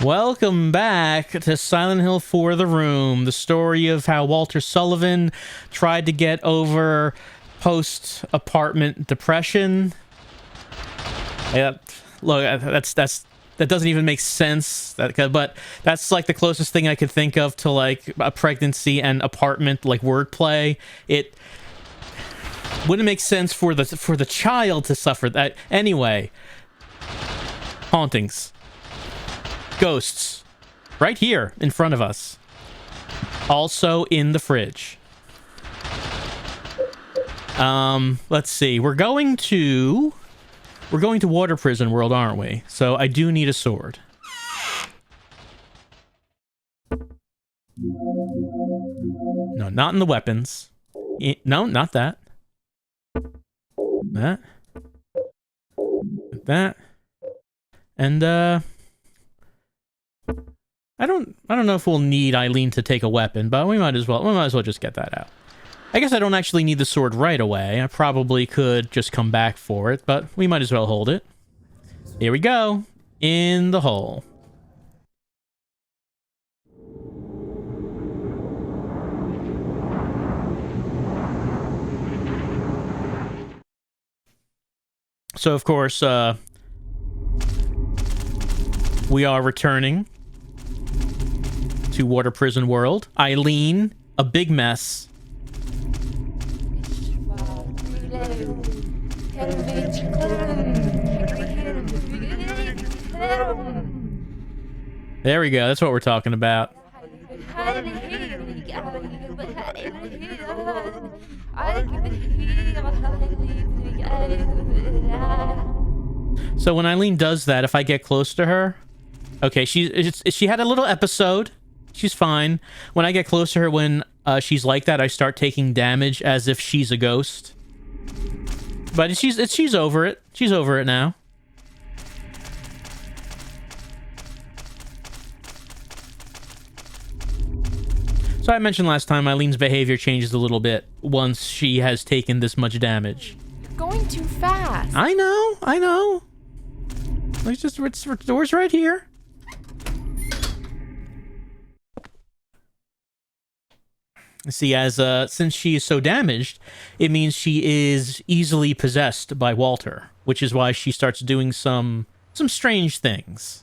Welcome back to Silent Hill 4 The Room, the story of how Walter Sullivan tried to get over post-apartment depression. Yeah, look, that doesn't even make sense, but that's like the closest thing I could think of to like a pregnancy and apartment like wordplay. It wouldn't make sense for the child to suffer that. Anyway, hauntings. Ghosts. Right here in front of us. Also in the fridge. Let's see. We're going to Water Prison World, aren't we? So I do need a sword. No, not in the weapons. No, not that. That. And I don't know if we'll need Eileen to take a weapon, but we might as well just get that out. I guess I don't actually need the sword right away. I probably could just come back for it, but we might as well hold it. Here we go. In the hole. So, of course, we are returning to Water Prison World. Eileen, a big mess. There we go. That's what we're talking about. So when Eileen does that, if I get close to her, okay, she had a little episode. She's fine. When I get close to her, when she's like that, I start taking damage as if she's a ghost. But she's over it. She's over it now. So I mentioned last time, Eileen's behavior changes a little bit once she has taken this much damage. You're going too fast. I know. It's the door's right here. See, since she is so damaged, it means she is easily possessed by Walter, which is why she starts doing some strange things.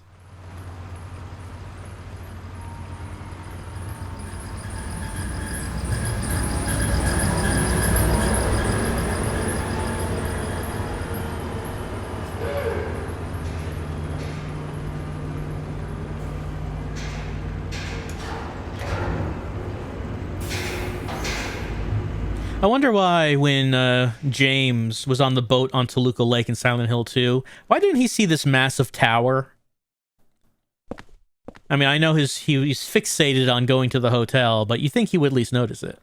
I wonder why when James was on the boat on Toluca Lake in Silent Hill 2, why didn't he see this massive tower? I mean, I know he's fixated on going to the hotel, but you think he would at least notice it.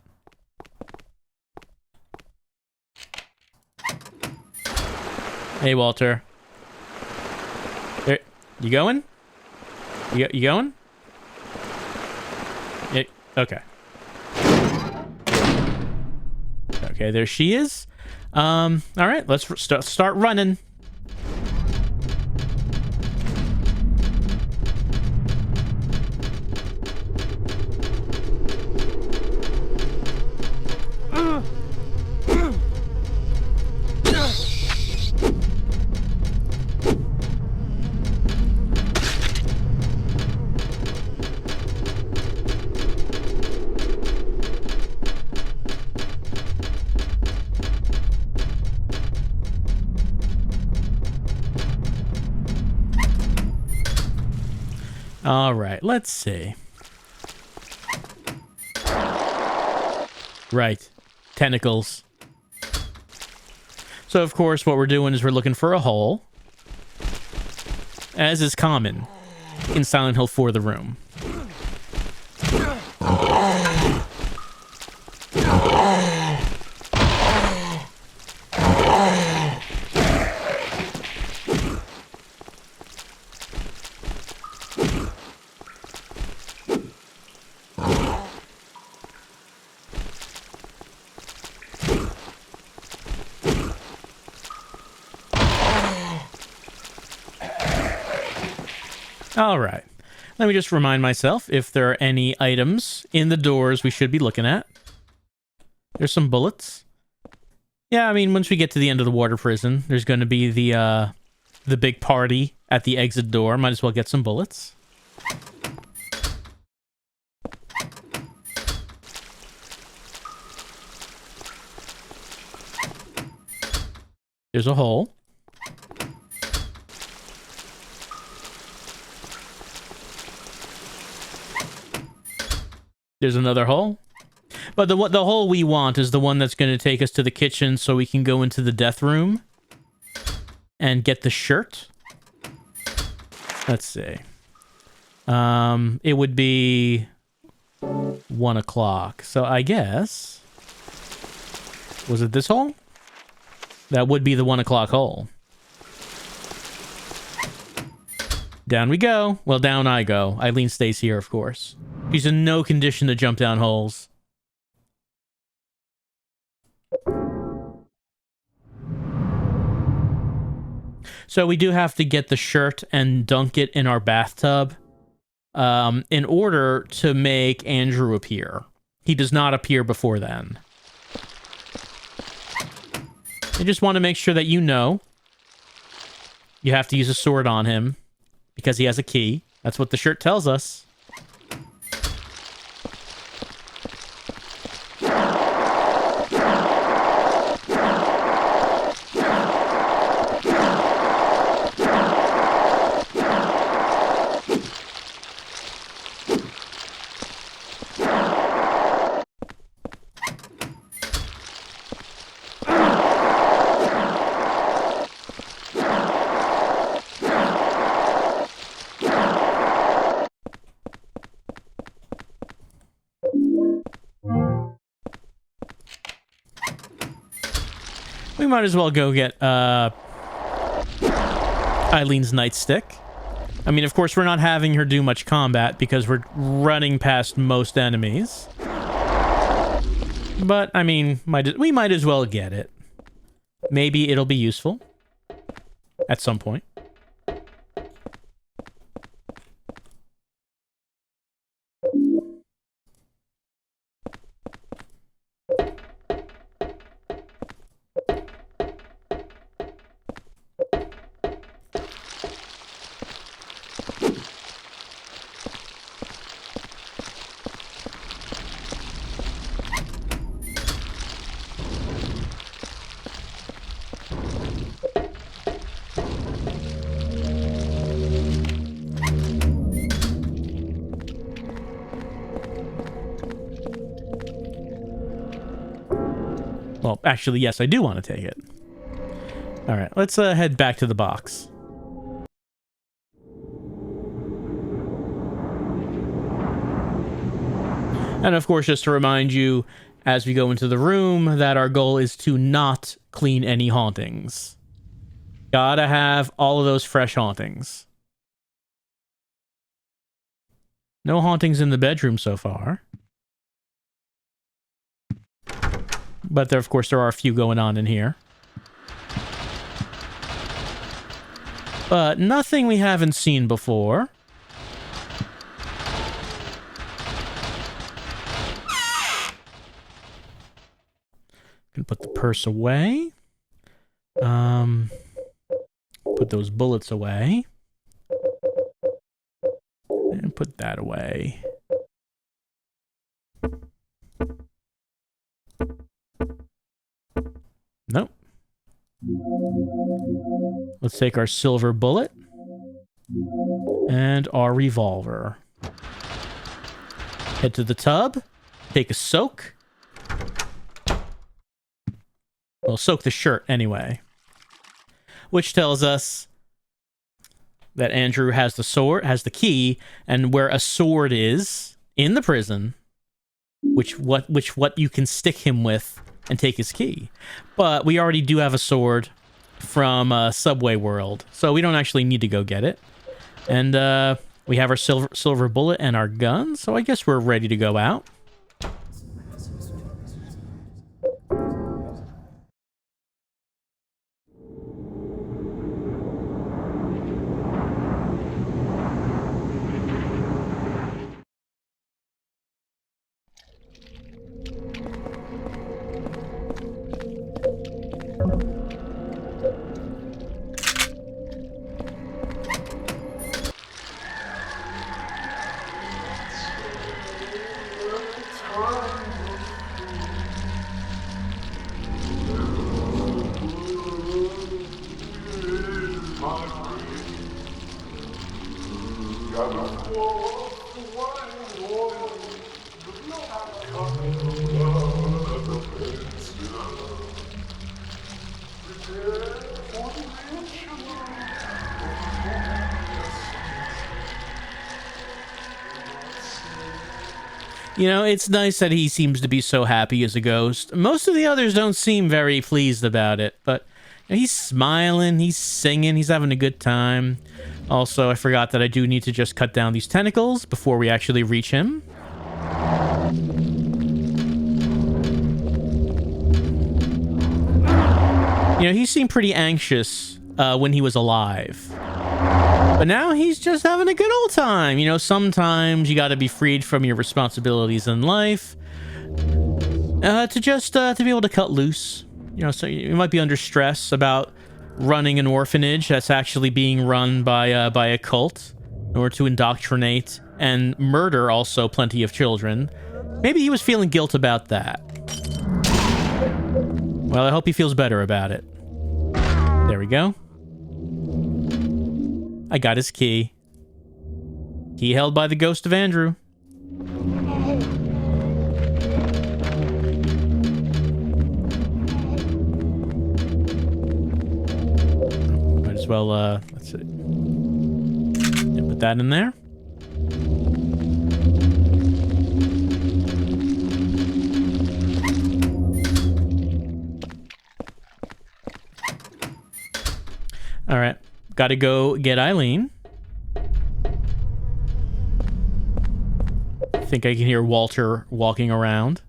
Hey, Walter. There, you going? You going? Yeah, okay. Okay, there she is. All right, let's start running. All right, let's see. Right, tentacles. So, of course, what we're doing is we're looking for a hole, as is common in Silent Hill 4 The Room. All right. Let me just remind myself if there are any items in the doors we should be looking at. There's some bullets. Yeah, I mean, once we get to the end of the water prison, there's going to be the big party at the exit door. Might as well get some bullets. There's a hole. There's another hole. But the hole we want is the one that's going to take us to the kitchen so we can go into the death room and get the shirt. Let's see. It would be 1 o'clock. So I guess... Was it this hole? That would be the 1 o'clock hole. Down we go. Well, down I go. Eileen stays here, of course. She's in no condition to jump down holes. So we do have to get the shirt and dunk it in our bathtub in order to make Andrew appear. He does not appear before then. I just want to make sure that you know you have to use a sword on him because he has a key. That's what the shirt tells us. We might as well go get Eileen's nightstick. I mean, of course, we're not having her do much combat because we're running past most enemies. But, I mean, we might as well get it. Maybe it'll be useful at some point. Well, actually, yes, I do want to take it. All right, let's head back to the box. And of course, just to remind you, as we go into the room, that our goal is to not clean any hauntings. Gotta have all of those fresh hauntings. No hauntings in the bedroom so far. But there, of course, there are a few going on in here. But nothing we haven't seen before. Can put the purse away. Put those bullets away. And put that away. Nope. Let's take our silver bullet and our revolver. Head to the tub. Take a soak. We'll soak the shirt anyway. Which tells us that Andrew has the sword, has the key, and where a sword is in the prison, which what you can stick him with and take his key. But we already do have a sword from Subway World, so we don't actually need to go get it. And we have our silver bullet and our gun, so I guess we're ready to go out. You know, it's nice that he seems to be so happy as a ghost. Most of the others don't seem very pleased about it, but you know, he's smiling, he's singing, he's having a good time. Also, I forgot that I do need to just cut down these tentacles before we actually reach him. You know, he seemed pretty anxious when he was alive. But now he's just having a good old time. You know, sometimes you got to be freed from your responsibilities in life to be able to cut loose. You know, so you might be under stress about running an orphanage that's actually being run by a cult in order to indoctrinate and murder also plenty of children. Maybe he was feeling guilt about that. Well, I hope he feels better about it. There we go. I got his key. Key held by the ghost of Andrew. Might as well, let's see. Put that in there. All right. Got to go get Eileen. I think I can hear Walter walking around.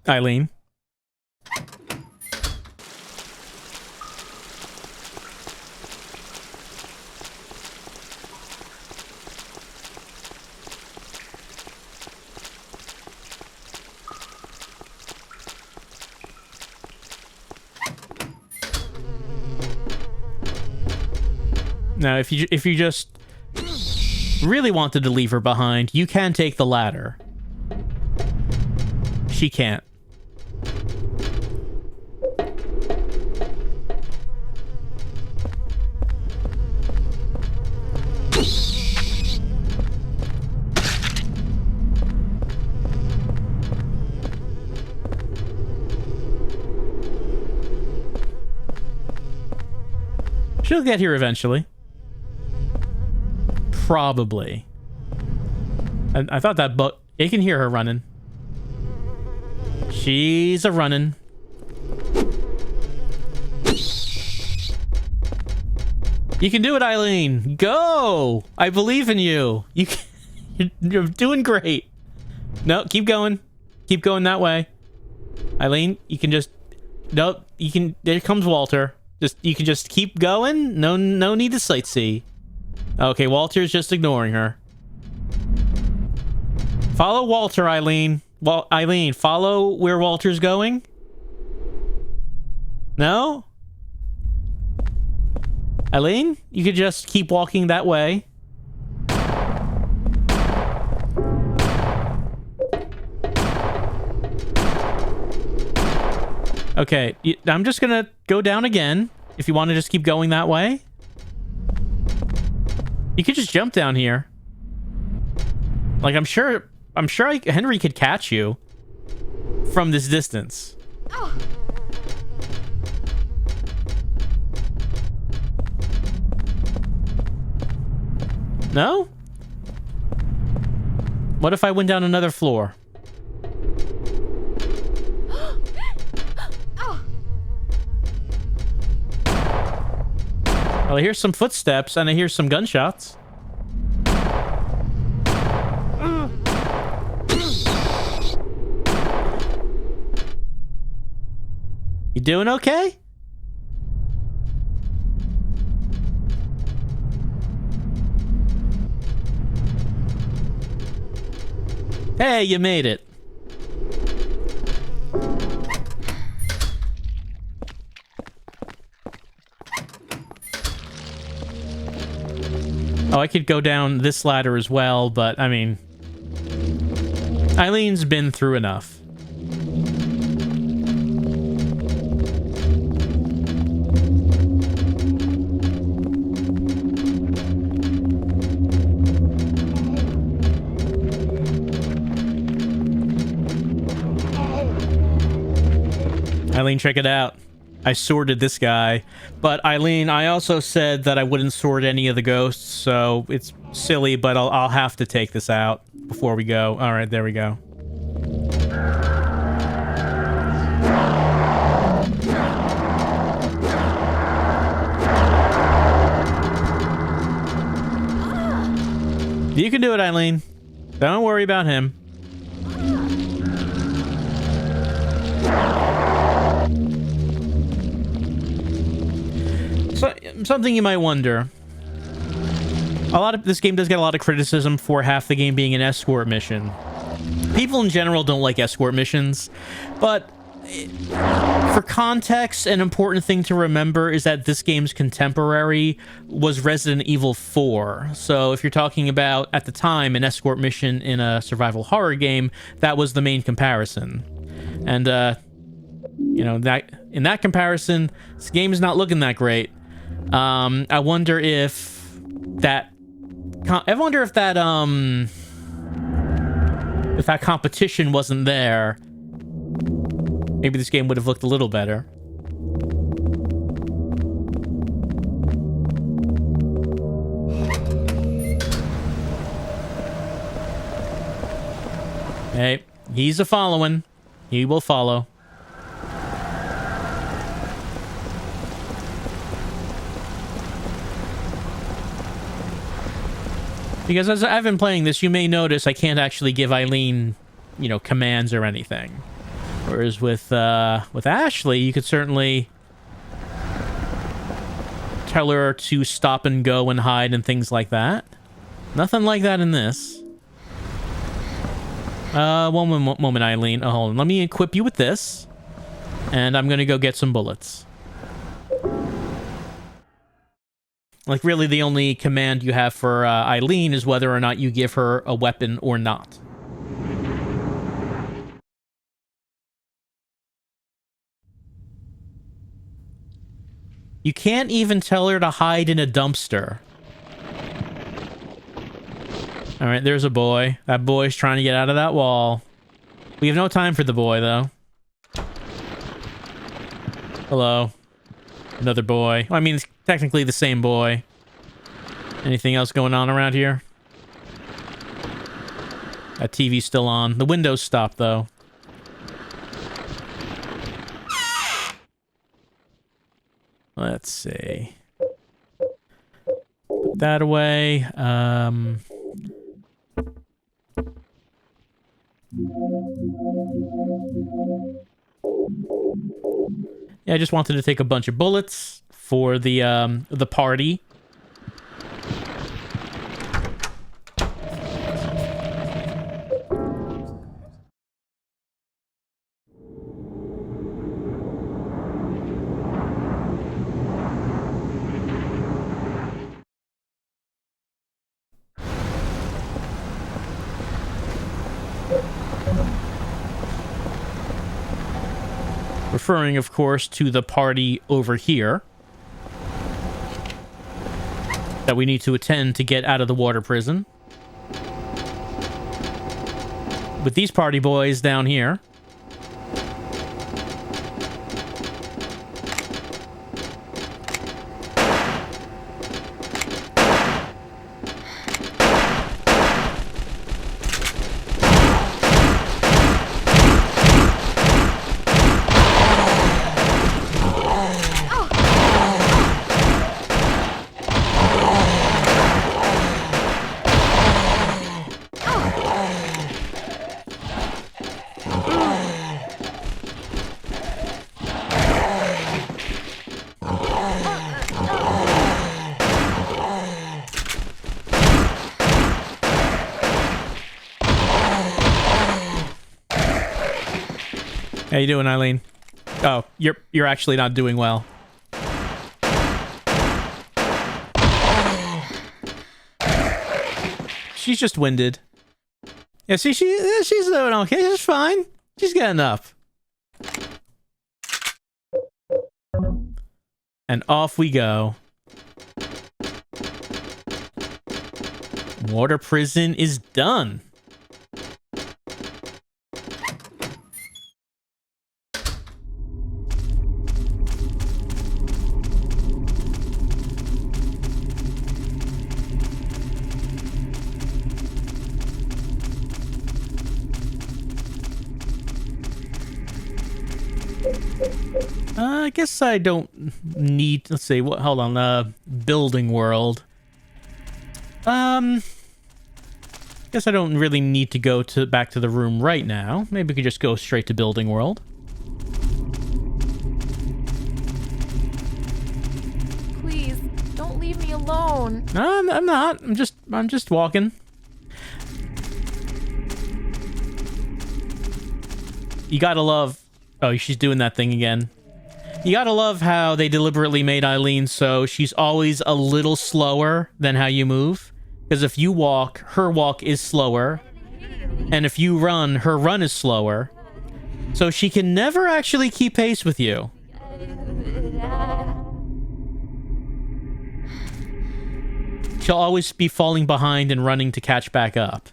Eileen. Now, if you just really wanted to leave her behind, you can take the ladder. She can't. She'll get here eventually. Probably. I thought that boat... You can hear her running. She's a-running. You can do it, Eileen. Go! I believe in you. You're doing great. No, keep going. Keep going that way. Eileen, you can just... Nope, you can... There comes Walter. You can just keep going. No need to sightsee. Okay, Walter's just ignoring her. Follow Walter, Eileen. Eileen, follow where Walter's going. No? Eileen, you could just keep walking that way. Okay, I'm just gonna go down again. If you want to just keep going that way. You could just jump down here. Like, I'm sure Henry could catch you from this distance. Oh. No? What if I went down another floor? Well, I hear some footsteps and I hear some gunshots. You doing okay? Hey, you made it. Oh, I could go down this ladder as well, but, I mean... Eileen's been through enough. Eileen, check it out. I sorted this guy. But Eileen, I also said that I wouldn't sort any of the ghosts, so it's silly, but I'll have to take this out before we go. All right, there we go. You can do it, Eileen. Don't worry about him. So, something you might wonder. This game does get a lot of criticism for half the game being an escort mission. People in general don't like escort missions, but for context, an important thing to remember is that this game's contemporary was Resident Evil 4. So if you're talking about, at the time, an escort mission in a survival horror game, that was the main comparison. And, you know, in that comparison, this game is not looking that great. I wonder if that competition wasn't there, maybe this game would have looked a little better. Hey, he's a following. He will follow. Because as I've been playing this, you may notice I can't actually give Eileen, you know, commands or anything. Whereas with Ashley, you could certainly tell her to stop and go and hide and things like that. Nothing like that in this. One moment, Eileen. Oh, hold on. Let me equip you with this. And I'm gonna go get some bullets. Like, really, the only command you have for Eileen is whether or not you give her a weapon or not. You can't even tell her to hide in a dumpster. Alright, there's a boy. That boy's trying to get out of that wall. We have no time for the boy, though. Hello. Another boy. Well, I mean, it's technically the same boy. Anything else going on around here? That TV's still on. The window's stopped, though. Let's see. Put that away. Yeah, I just wanted to take a bunch of bullets for the party. Referring, of course, to the party over here that we need to attend to get out of the water prison. With these party boys down here. How you doing, Eileen? Oh, you're actually not doing well. she's just winded. Yeah, see, she's doing okay. She's fine. She's getting up. And off we go. Water prison is done. I guess I don't need, let's see, what, hold on, building world. Guess I don't really need to go back to the room right now. Maybe we could just go straight to building world. Please, don't leave me alone. No, I'm not. I'm just walking. You gotta love... Oh, she's doing that thing again. You gotta love how they deliberately made Eileen so she's always a little slower than how you move. Because if you walk, her walk is slower. And if you run, her run is slower. So she can never actually keep pace with you. She'll always be falling behind and running to catch back up.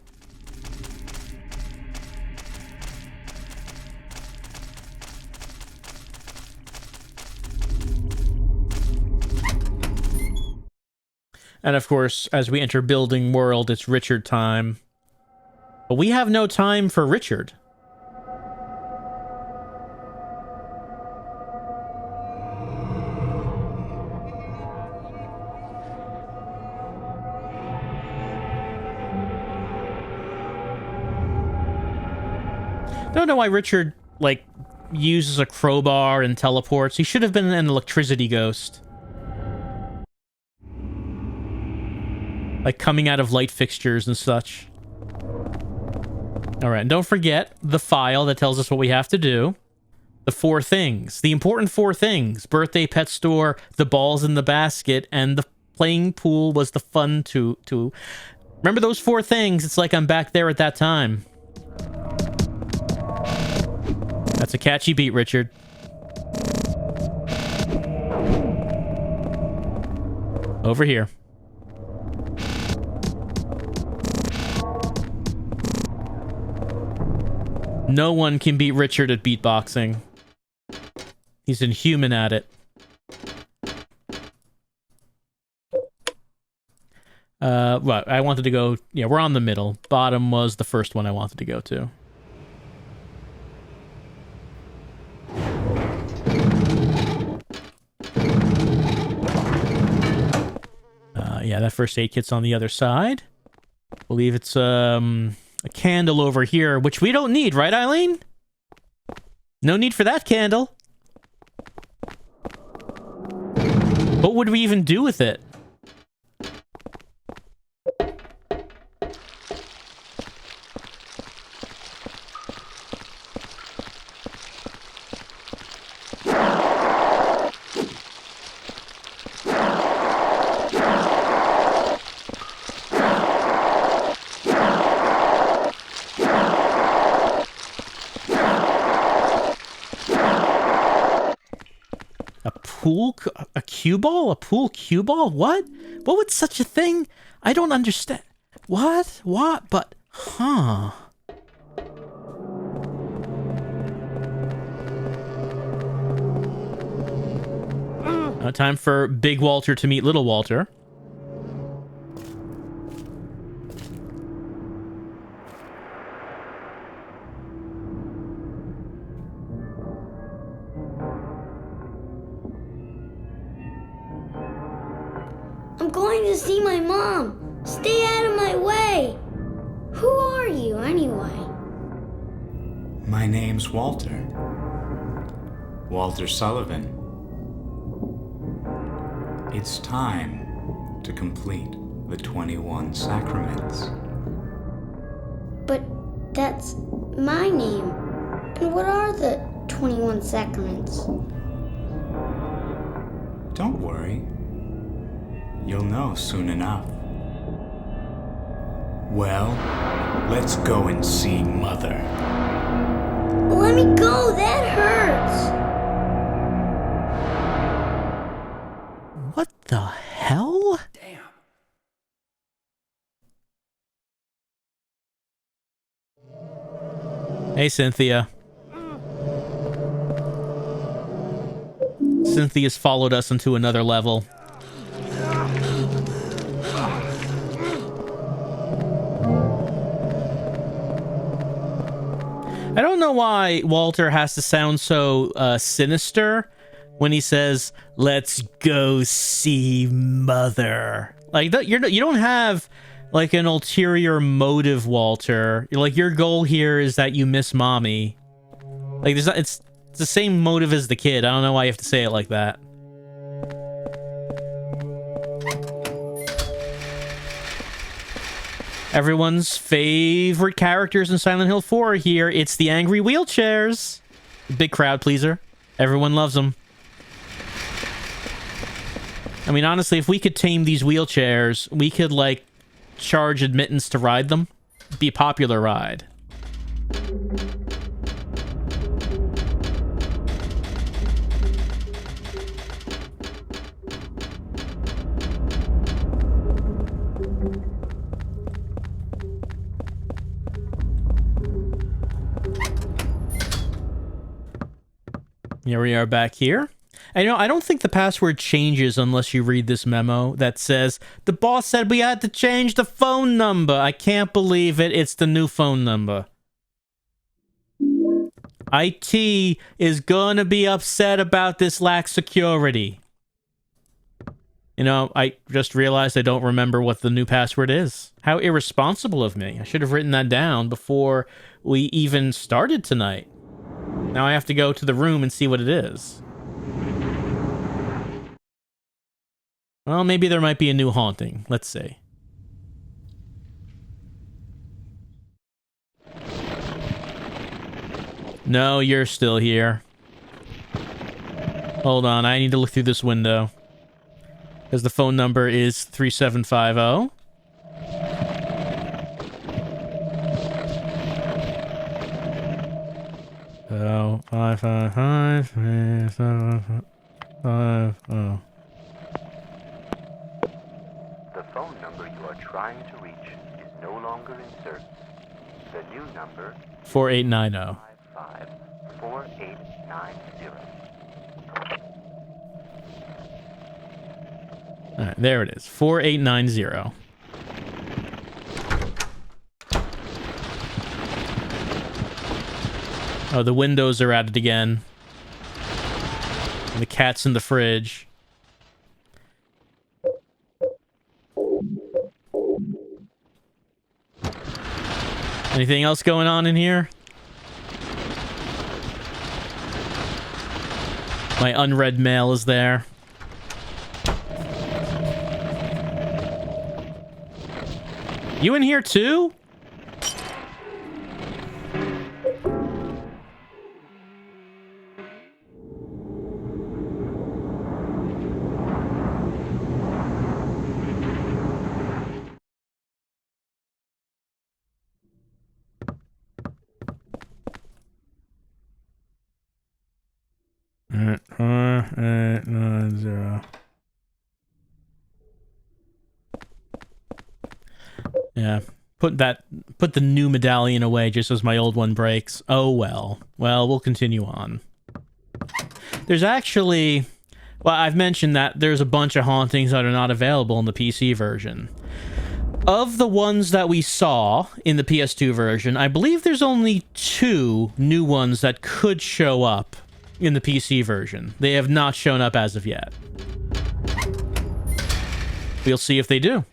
And of course, as we enter building world, it's Richard time. But we have no time for Richard. Don't know why Richard, like, uses a crowbar and teleports. He should have been an electricity ghost. Like, coming out of light fixtures and such. Alright, and don't forget the file that tells us what we have to do. The 4 things. The important 4 things. Birthday, pet store, the balls in the basket, and the playing pool was the fun to... Remember those 4 things? It's like I'm back there at that time. That's a catchy beat, Richard. Over here. No one can beat Richard at beatboxing. He's inhuman at it. Right, I wanted to go... Yeah, we're on the middle. Bottom was the first one I wanted to go to. Yeah, that first aid kit's on the other side. I believe it's, a candle over here, which we don't need, right, Eileen? No need for that candle. What would we even do with it? A cue ball? A pool cue ball? What? What would such a thing? I don't understand. What? What? But, huh. Time for Big Walter to meet Little Walter. I'm going to see my mom. Stay out of my way. Who are you, anyway? My name's Walter. Walter Sullivan. It's time to complete the 21 sacraments. But that's my name. And what are the 21 sacraments? Don't worry. You'll know soon enough. Well, let's go and see Mother. Let me go, that hurts. What the hell? Damn. Hey, Cynthia. Cynthia's followed us into another level. I don't know why Walter has to sound so sinister when he says, "Let's go see Mother." Like, you don't have like an ulterior motive, Walter. Like, your goal here is that you miss mommy. Like, it's the same motive as the kid. I don't know why you have to say it like that. Everyone's favorite characters in Silent Hill 4 are here. It's the angry wheelchairs. Big crowd pleaser. Everyone loves them. I mean, honestly, if we could tame these wheelchairs, we could, like, charge admittance to ride them. Be a popular ride. Here we are back here. And, I don't think the password changes unless you read this memo that says, "The boss said we had to change the phone number. I can't believe it. It's the new phone number. IT is gonna be upset about this lax security." I just realized I don't remember what the new password is. How irresponsible of me. I should have written that down before we even started tonight. Now I have to go to the room and see what it is. Well, maybe there might be a new haunting. Let's see. No, you're still here. Hold on, I need to look through this window. Because the phone number is 3750. Oh, 555-375-5. The phone number you are trying to reach is no longer in service. The new number 4890. 4890. Alright, there it is. 4890. Oh, the windows are at it again. And the cat's in the fridge. Anything else going on in here? My unread mail is there. You in here too? Alright, 4890. Yeah, put the new medallion away just as my old one breaks. Oh well. Well, we'll continue on. There's actually, well, I've mentioned that there's a bunch of hauntings that are not available in the PC version. Of the ones that we saw in the PS2 version, I believe there's only 2 new ones that could show up in the PC version. They have not shown up as of yet. We'll see if they do.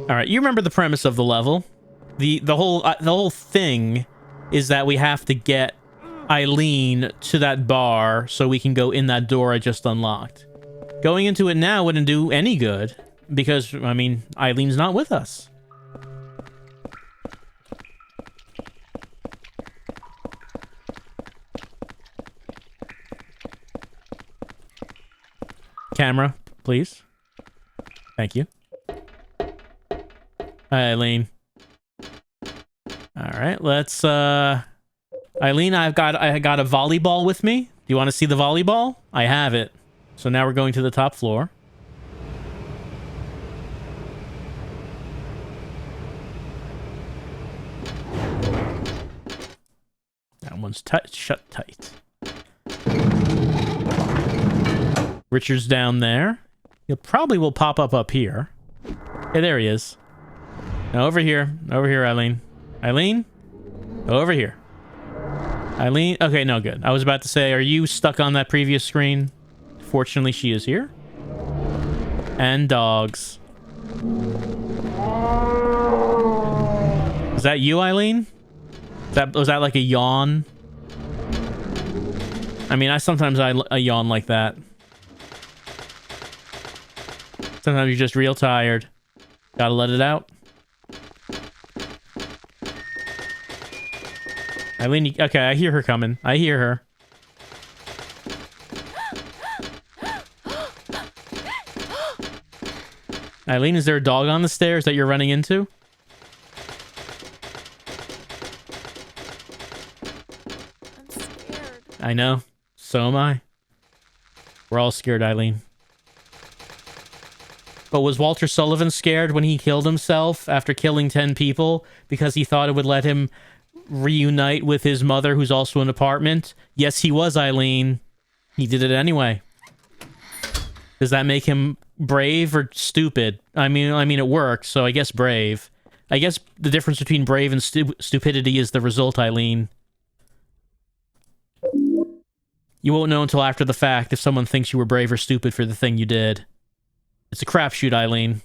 All right, you remember the premise of the level. The whole thing is that we have to get Eileen to that bar so we can go in that door I just unlocked. Going into it now wouldn't do any good because, I mean, Eileen's not with us. camera, please. Thank you. Hi, Eileen. All right, let's Eileen, I got a volleyball with me. Do you want to see the volleyball? I have it. So now we're going to the top floor. That one's shut tight. Richard's down there. He probably will pop up here. Hey, there he is. Now over here. Over here, Eileen. Eileen? Over here. Eileen? Okay, no, good. I was about to say, are you stuck on that previous screen? Fortunately, she is here. And dogs. Is that you, Eileen? Was that like a yawn? I mean, sometimes I yawn like that. Sometimes you're just real tired. Gotta let it out. Eileen, okay, I hear her coming. I hear her. Eileen, is there a dog on the stairs that you're running into? I'm scared. I know. So am I. We're all scared, Eileen. But was Walter Sullivan scared when he killed himself after killing 10 people because he thought it would let him reunite with his mother, who's also in an apartment? Yes, he was, Eileen. He did it anyway. Does that make him brave or stupid? I mean, it worked, so I guess brave. I guess the difference between brave and stupidity is the result, Eileen. You won't know until after the fact if someone thinks you were brave or stupid for the thing you did. It's a crapshoot, Eileen.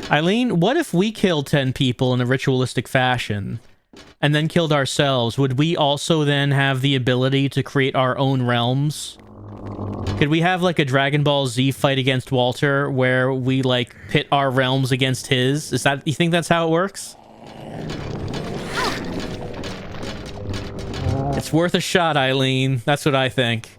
Eileen, what if we killed 10 people in a ritualistic fashion and then killed ourselves? Would we also then have the ability to create our own realms? Could we have like a Dragon Ball Z fight against Walter where we like pit our realms against his? You think that's how it works? It's worth a shot, Eileen. That's what I think.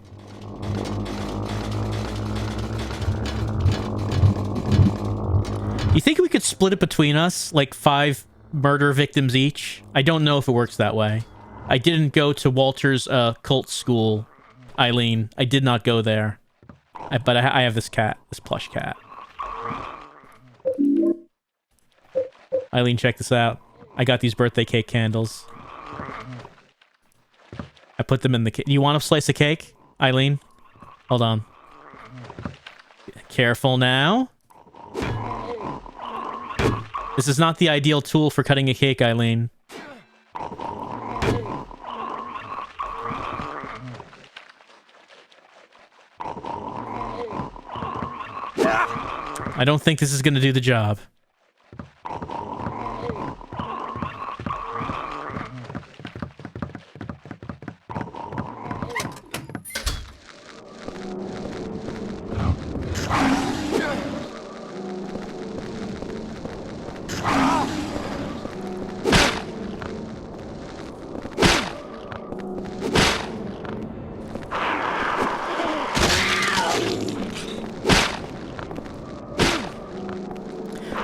You think we could split it between us, like 5 murder victims each? I don't know if it works that way. I didn't go to Walter's cult school, Eileen. I did not go there. But I have this cat, this plush cat. Eileen, check this out. I got these birthday cake candles. I put them in the cake. You want a slice of cake, Eileen? Hold on. Careful now. This is not the ideal tool for cutting a cake, Eileen. I don't think this is going to do the job.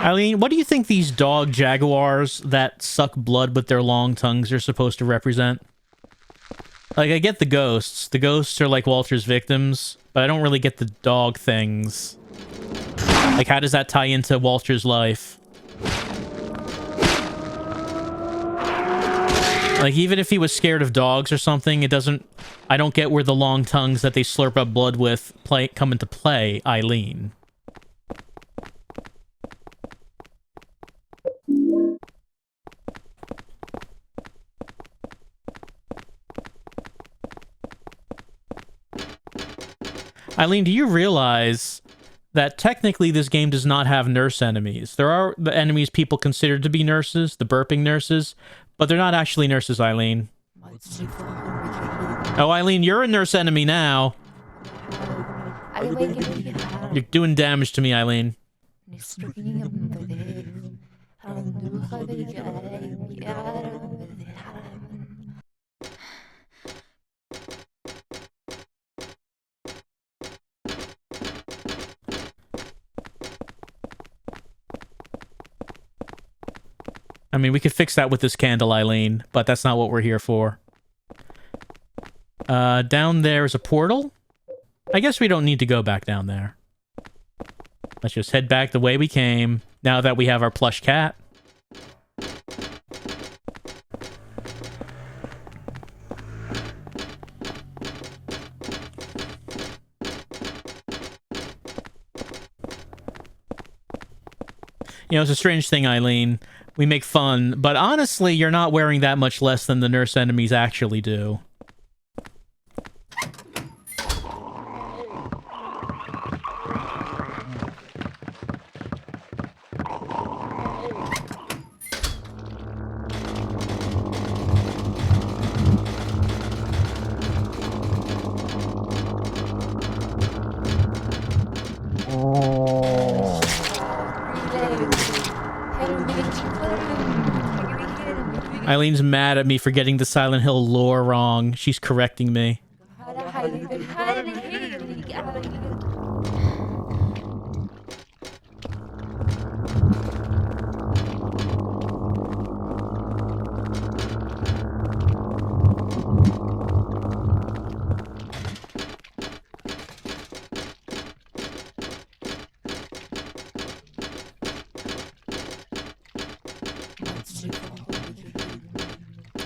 Eileen, what do you think these dog jaguars that suck blood with their long tongues are supposed to represent? Like, I get the ghosts. The ghosts are like Walter's victims, but I don't really get the dog things. Like, how does that tie into Walter's life? Like, even if he was scared of dogs or something, it doesn't... I don't get where the long tongues that they slurp up blood with come into play, Eileen. Eileen, do you realize that technically this game does not have nurse enemies? There are the enemies people consider to be nurses, the burping nurses, but they're not actually nurses, Eileen. Oh, Eileen, you're a nurse enemy now. You're doing damage to me, Eileen. I mean, we could fix that with this candle, Eileen, but that's not what we're here for. Down there is a portal? I guess we don't need to go back down there. Let's just head back the way we came, now that we have our plush cat. You know, it's a strange thing, Eileen. We make fun, but honestly, you're not wearing that much less than the nurse enemies actually do. Eileen's mad at me for getting the Silent Hill lore wrong. She's correcting me.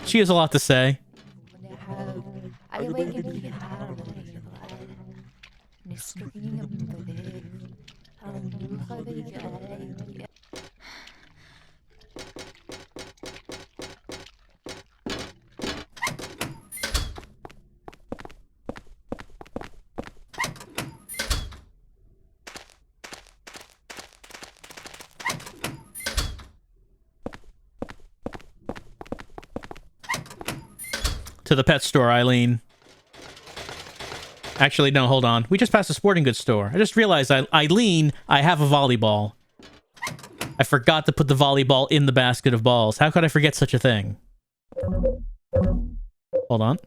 She has a lot to say. To the pet store, Eileen. Actually, no, hold on. We just passed a sporting goods store. I just realized, Eileen, I have a volleyball. I forgot to put the volleyball in the basket of balls. How could I forget such a thing? Hold on.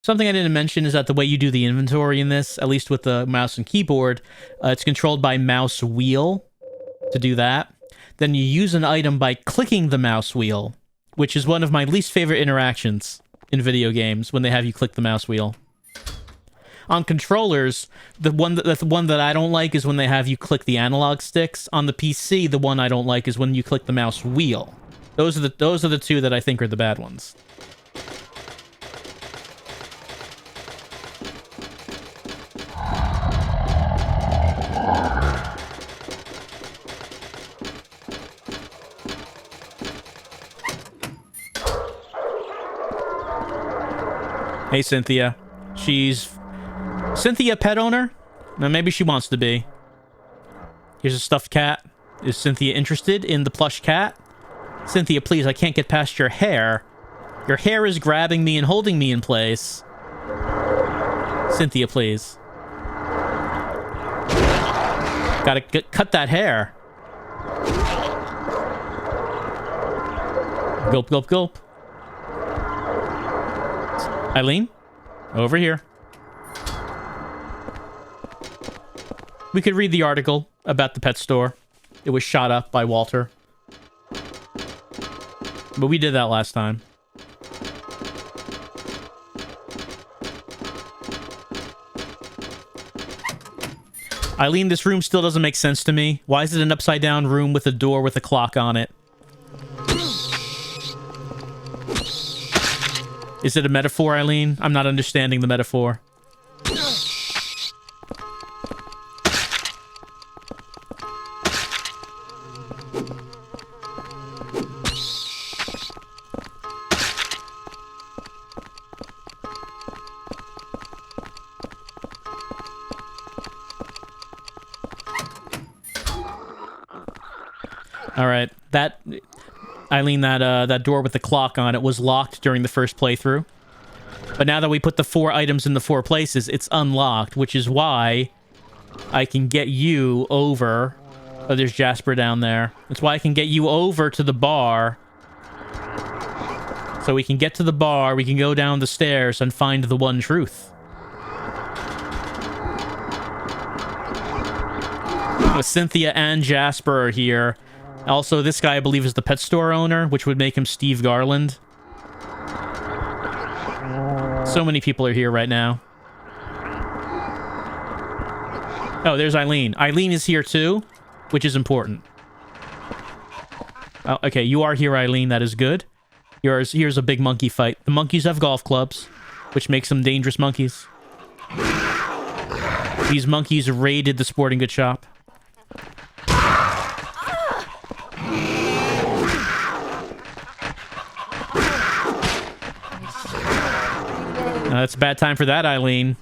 Something I didn't mention is that the way you do the inventory in this, at least with the mouse and keyboard, it's controlled by mouse wheel to do that. Then you use an item by clicking the mouse wheel, which is one of my least favorite interactions in video games, when they have you click the mouse wheel. On controllers, the one that I don't like is when they have you click the analog sticks. On the PC, the one I don't like is when you click the mouse wheel. Those are the two that I think are the bad ones. Hey, Cynthia. She's... Cynthia pet owner? Now, maybe she wants to be. Here's a stuffed cat. Is Cynthia interested in the plush cat? Cynthia, please, I can't get past your hair. Your hair is grabbing me and holding me in place. Cynthia, please. Gotta cut that hair. Gulp, gulp, gulp. Eileen? Over here. We could read the article about the pet store. It was shot up by Walter. But we did that last time. Eileen, this room still doesn't make sense to me. Why is it an upside-down room with a door with a clock on it? Is it a metaphor, Eileen? I'm not understanding the metaphor. All right, that Eileen, that door with the clock on it was locked during the first playthrough. But now that we put the 4 items in the 4 places, it's unlocked, which is why I can get you over. Oh, there's Jasper down there. That's why I can get you over to the bar. So we can get to the bar, we can go down the stairs and find the one truth. Cynthia and Jasper are here. Also, this guy, I believe, is the pet store owner, which would make him Steve Garland. So many people are here right now. Oh, there's Eileen. Eileen is here too, which is important. Oh, okay, you are here, Eileen. That is good. Here's a big monkey fight. The monkeys have golf clubs, which makes them dangerous monkeys. These monkeys raided the sporting goods shop. That's a bad time for that, Eileen.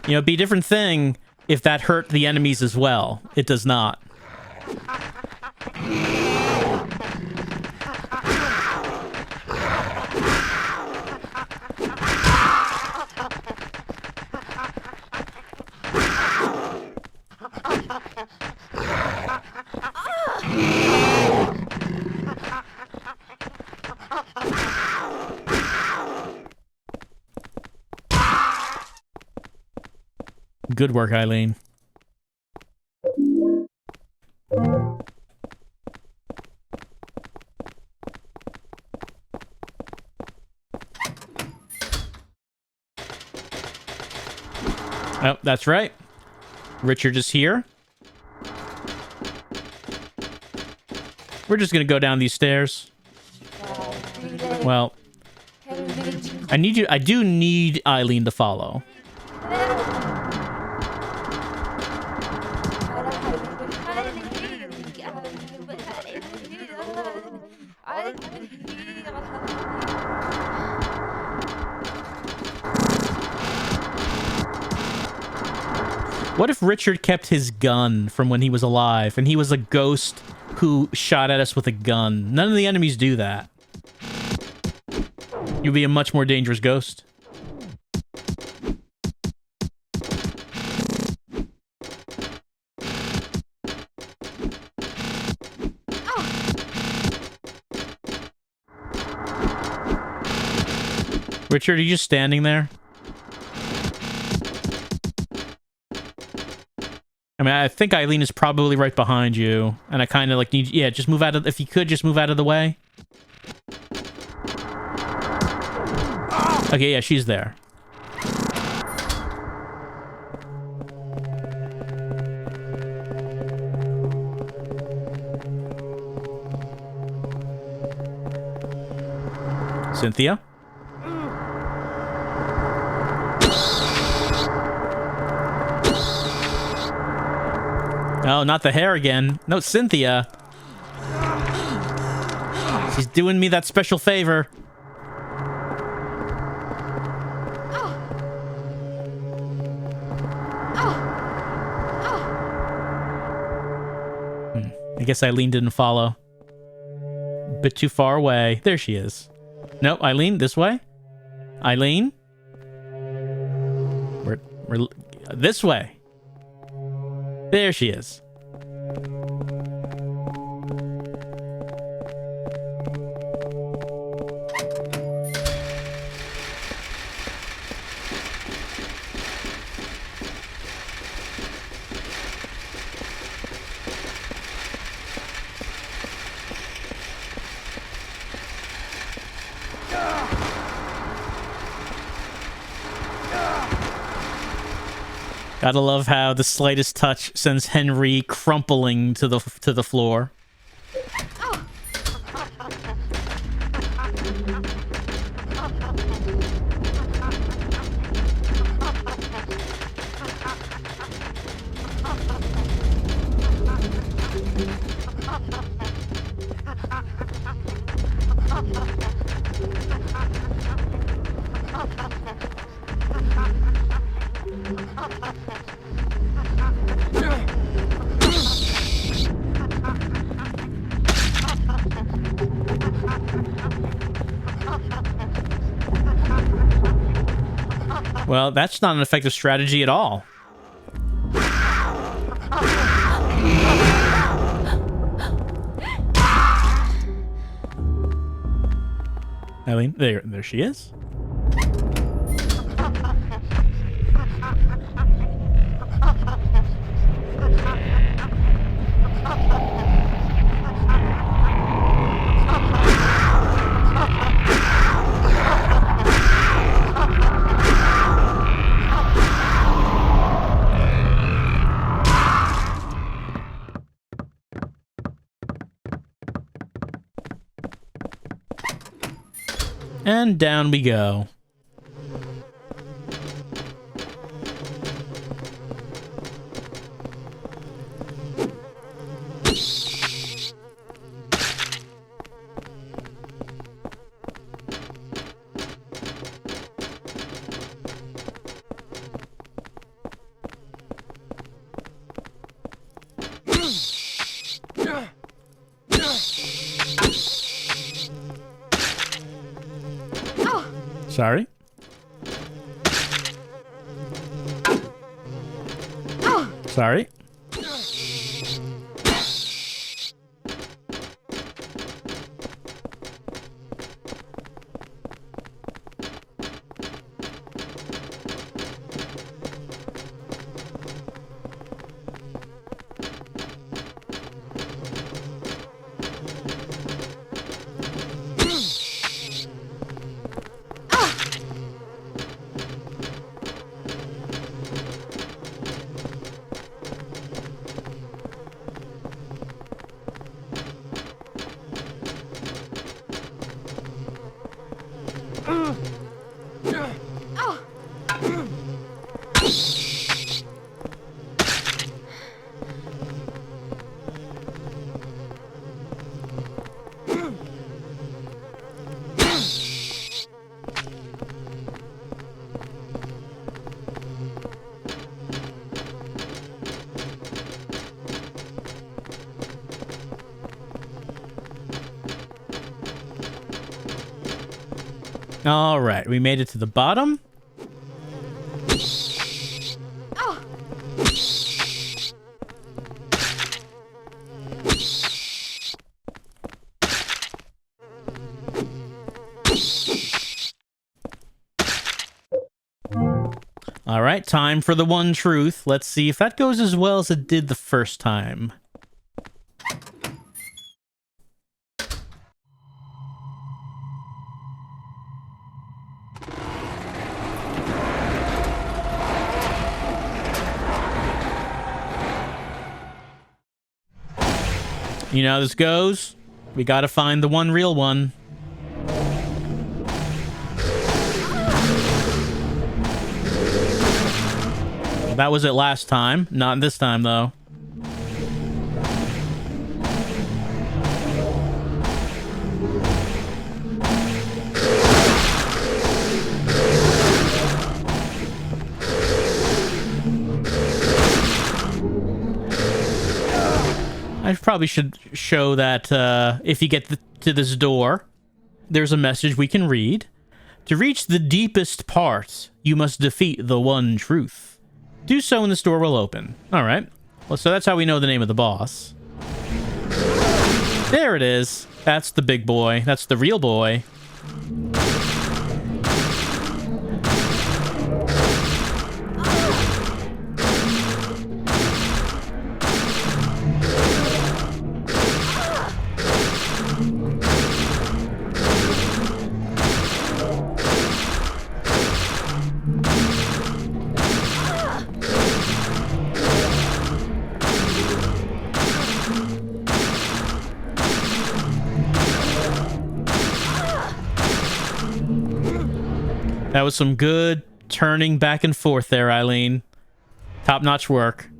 You know, it'd be a different thing if that hurt the enemies as well. It does not. Good work, Eileen. Oh, that's right. Richard is here. We're just gonna go down these stairs. Well, I do need Eileen to follow. What if Richard kept his gun from when he was alive, and he was a ghost who shot at us with a gun? None of the enemies do that. You'd be a much more dangerous ghost. Richard, are you just standing there? I mean, I think Eileen is probably right behind you, and I kind of like need... Yeah, just move out of... If you could, just move out of the way. Okay, yeah, she's there. Cynthia? Oh, not the hair again. No, Cynthia. She's doing me that special favor. I guess Eileen didn't follow. A bit too far away. There she is. No, Eileen, this way. Eileen? We're this way. There she is. Gotta love how the slightest touch sends Henry crumpling to the floor. Well, that's not an effective strategy at all. Eileen, there she is. And down we go. Sorry. Sorry. All right, we made it to the bottom. All right, time for the one truth. Let's see if that goes as well as it did the first time. You know how this goes? We gotta find the one real one. Well, that was it last time. Not this time, though. I probably should show that if you get to this door, there's a message we can read. To reach the deepest part, you must defeat the one truth. Do so and this door will open. All right. Well, so that's how we know the name of the boss. There it is. That's the big boy. That's the real boy. That was some good turning back and forth there, Eileen. Top-notch work.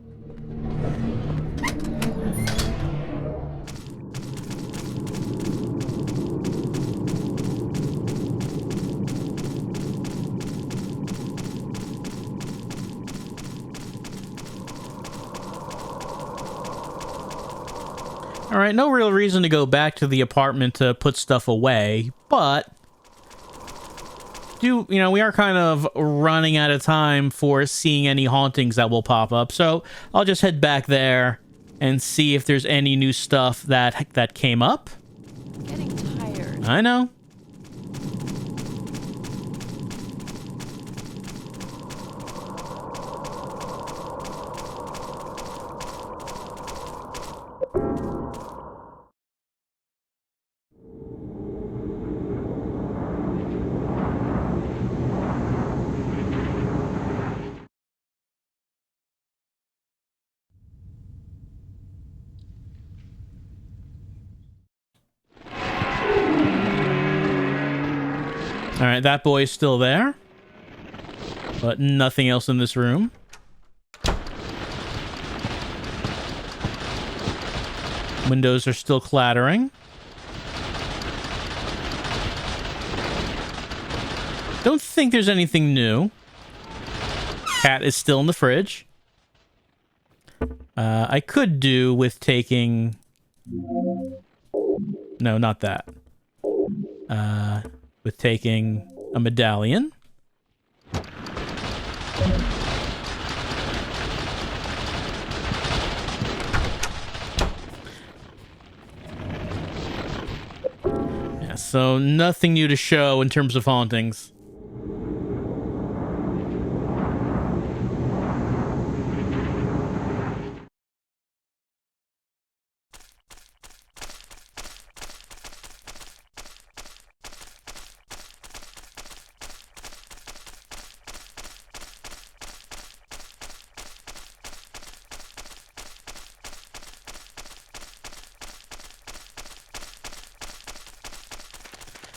All right, no real reason to go back to the apartment to put stuff away, but we are kind of running out of time for seeing any hauntings that will pop up. So I'll just head back there and see if there's any new stuff that came up. I'm getting tired. I know. All right, that boy's still there, but nothing else in this room. Windows are still clattering. Don't think there's anything new. Cat is still in the fridge. I could do with taking... No, not that. With taking a medallion. Yeah, so nothing new to show in terms of hauntings.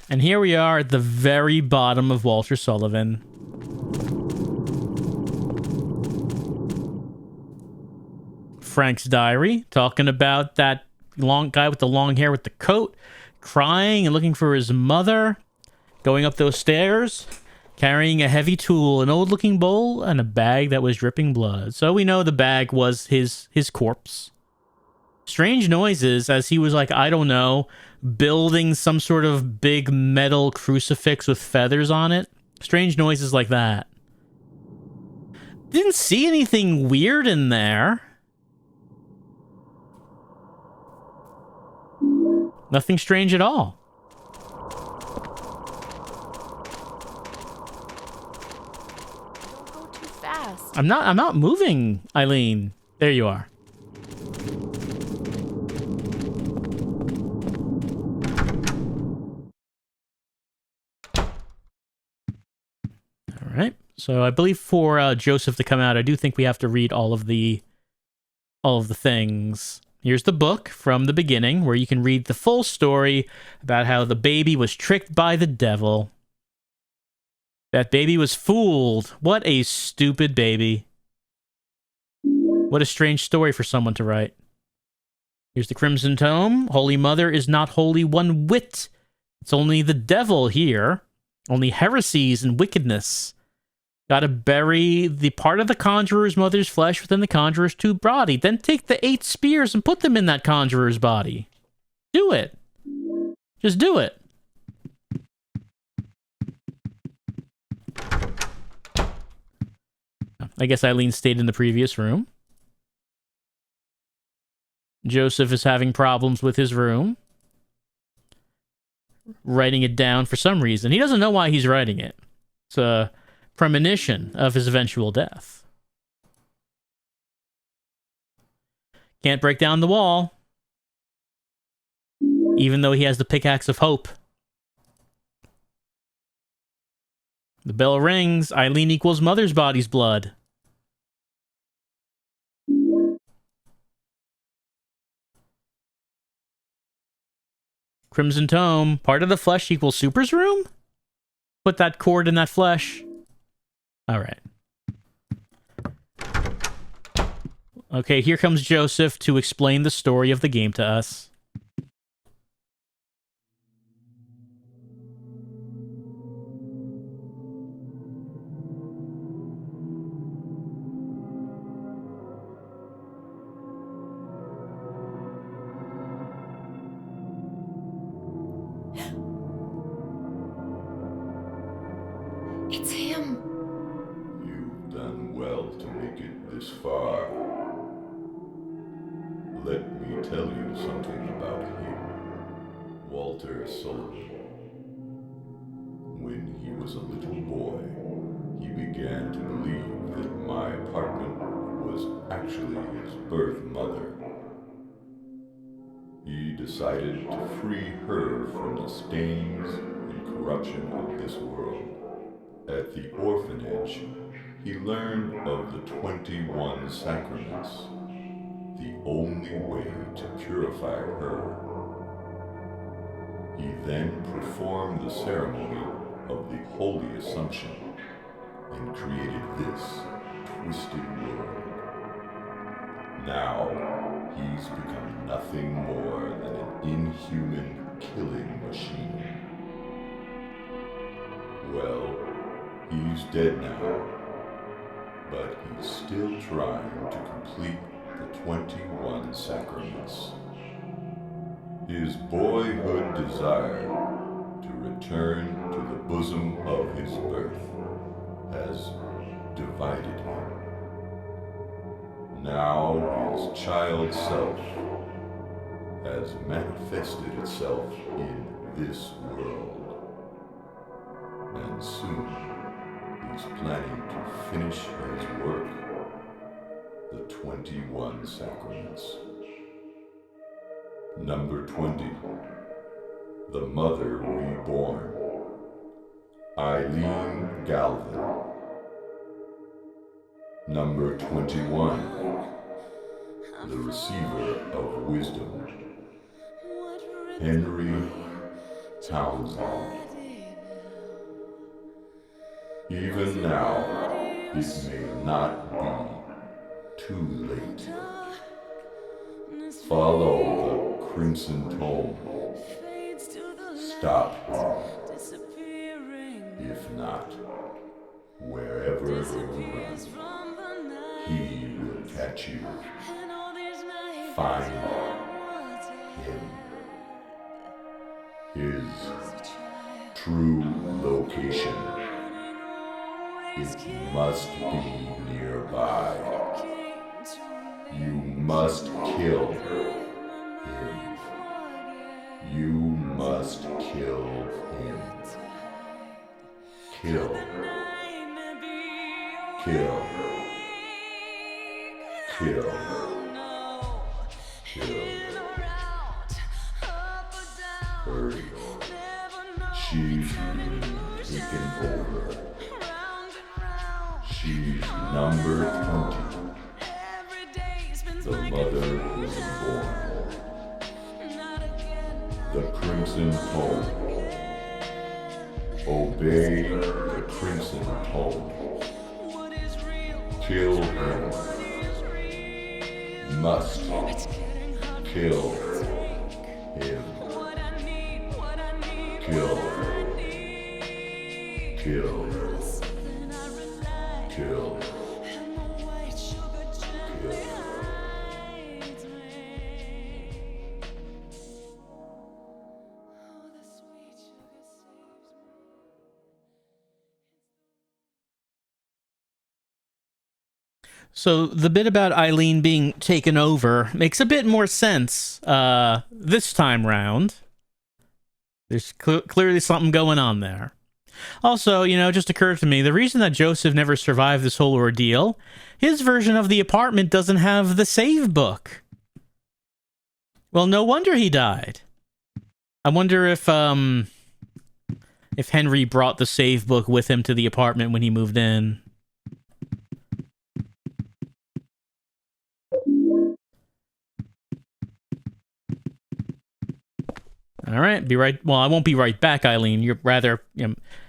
And here we are at the very bottom of Walter Sullivan. Frank's diary, talking about that long guy with the long hair with the coat, crying and looking for his mother, going up those stairs, carrying a heavy tool, an old-looking bowl, and a bag that was dripping blood. So we know the bag was his corpse. Strange noises as he was like, I don't know, building some sort of big metal crucifix with feathers on it. Strange noises like that. Didn't see anything weird in there. Nothing strange at all. Don't go too fast. I'm not moving, Eileen. There you are. All right. So I believe for Joseph to come out, I do think we have to read all of the things. Here's the book from the beginning, where you can read the full story about how the baby was tricked by the devil. That baby was fooled. What a stupid baby. What a strange story for someone to write. Here's the Crimson Tome. Holy Mother is not holy one whit. It's only the devil here. Only heresies and wickedness. Gotta bury the part of the conjurer's mother's flesh within the conjurer's tube body. Then take the 8 spears and put them in that conjurer's body. Do it. Just do it. I guess Eileen stayed in the previous room. Joseph is having problems with his room. Writing it down for some reason. He doesn't know why he's writing it. It's a premonition of his eventual death. Can't break down the wall. Even though he has the pickaxe of hope. The bell rings. Eileen equals mother's body's blood. Crimson Tome. Part of the flesh equals Super's room? Put that cord in that flesh. Alright. Okay, here comes Joseph to explain the story of the game to us. It's him. You've done well to make it this far. Let me tell you something about him, Walter Sullivan. When he was a little boy, he began to believe that my apartment was actually his birth mother. He decided to free her from the stains and corruption of this world. At the orphanage, he learned of the 21 sacraments, the only way to purify her. He then performed the ceremony of the Holy Assumption and created this twisted world. Now, he's become nothing more than an inhuman killing machine. Well, he's dead now, but he's still trying to complete the 21 sacraments. His boyhood desire to return to the bosom of his birth has divided him. Now his child self has manifested itself in this world, and soon he's planning to finish his work, the 21 sacraments. Number 20, the Mother Reborn, Eileen Galvin. Number 21, the Receiver of Wisdom, Henry Townsend. Even now, it may not be too late. Follow the crimson tome. Stop him. If not, wherever you run, he will catch you. Find him. His true location. It must be nearby. You must kill him. You must kill him. Kill. Kill. Kill. Kill. Hurry. She's being taken over. She's number 20. The mother was born. The crimson tome. Obey the crimson tome. Kill him. Must kill him. Kill. Kill. Kill. Kill. So the bit about Eileen being taken over makes a bit more sense this time round. There's clearly something going on there. Also, you know, it just occurred to me, the reason that Joseph never survived this whole ordeal, his version of the apartment doesn't have the save book. Well, no wonder he died. I wonder if Henry brought the save book with him to the apartment when he moved in. All right, be right. Well, I won't be right back, Eileen. You're rather.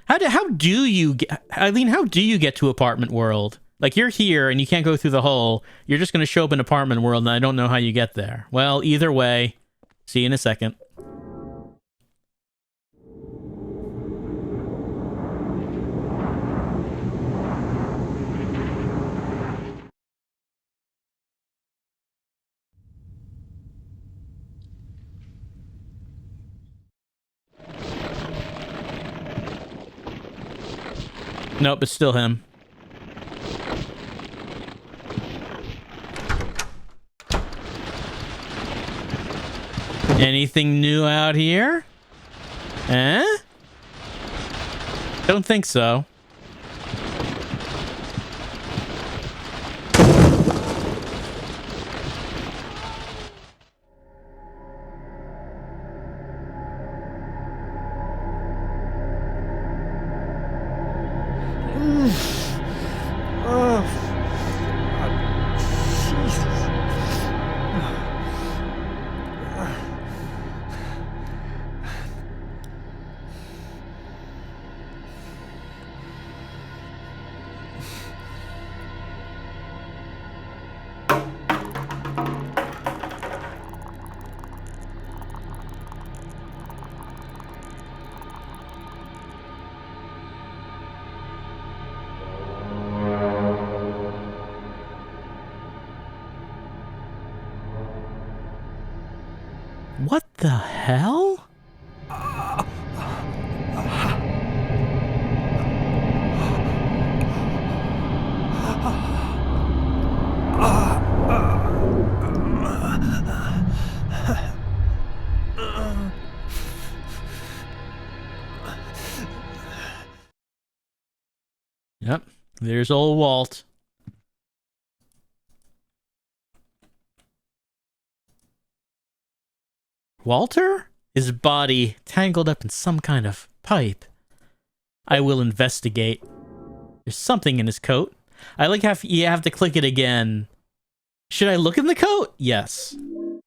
How do you get, Eileen? How do you get to apartment world? Like, you're here and you can't go through the hole. You're just going to show up in apartment world, and I don't know how you get there. Well, either way, see you in a second. Nope, it's still him. Anything new out here? Eh? Don't think so. What the hell? Yep, there's old Walt. Walter? His body tangled up in some kind of pipe. I will investigate. There's something in his coat. I like how you have to click it again. Should I look in the coat? Yes.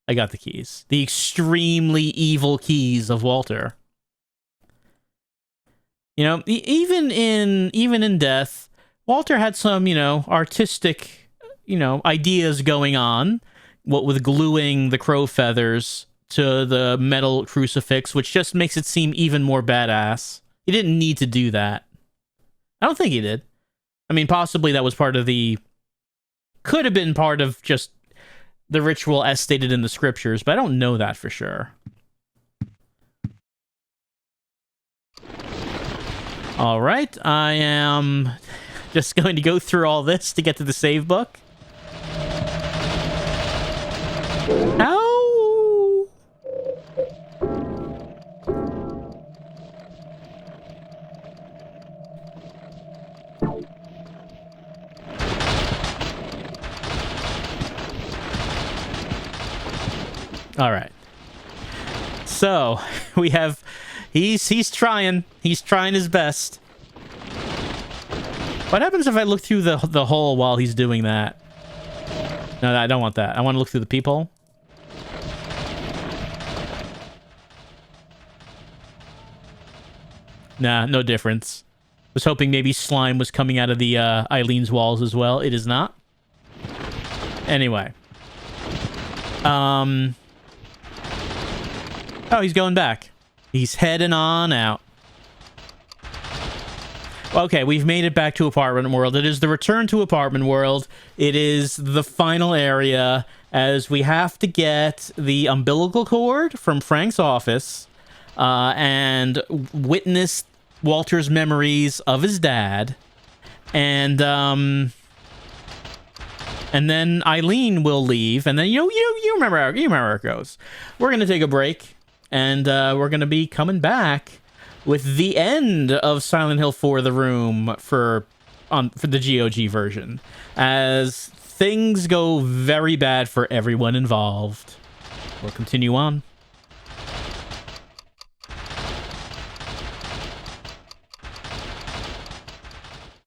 I got the keys. The extremely evil keys of Walter. You know, even in death, Walter had some, artistic, ideas going on. What with gluing the crow feathers to the metal crucifix, which just makes it seem even more badass. He didn't need to do that. I don't think he did. I mean, possibly that was part of could have been part of just the ritual as stated in the scriptures, but I don't know that for sure. All right, I am just going to go through all this to get to the save book. How? All right. So we have, he's trying his best. What happens if I look through the hole while he's doing that? No, I don't want that. I want to look through the peephole. Nah, no difference. Was hoping maybe slime was coming out of the Eileen's walls as well. It is not. Anyway. Oh, he's going back. He's heading on out. Okay, we've made it back to Apartment World. It is the return to Apartment World. It is the final area, as we have to get the umbilical cord from Frank's office and witness Walter's memories of his dad. And then Eileen will leave, and then you remember how it goes. We're gonna take a break, and we're gonna be coming back with the end of Silent Hill 4: The Room for the GOG version, as things go very bad for everyone involved. We'll continue on.